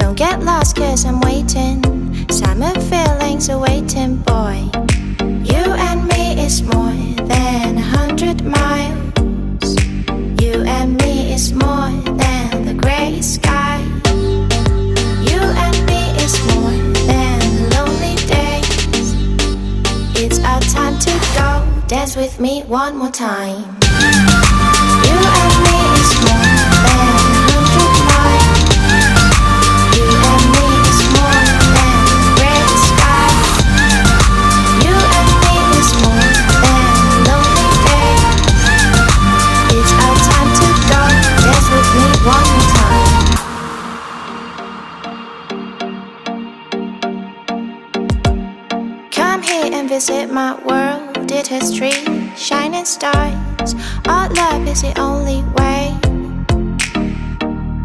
Don't get lost cause I'm waiting. Summer feelings are waiting, boy. You and me is more than 100 miles. You and me is more than the gray sky. You and me is more than lonely days. It's our time to go. Dance with me one more time. You and me is more than 100 miles. You and me is more than gray sky. You and me is more than lonely days. It's our time to go. Dance with me one more time. Come here and visit my world. It has trees, shining stars. Our love is the only way.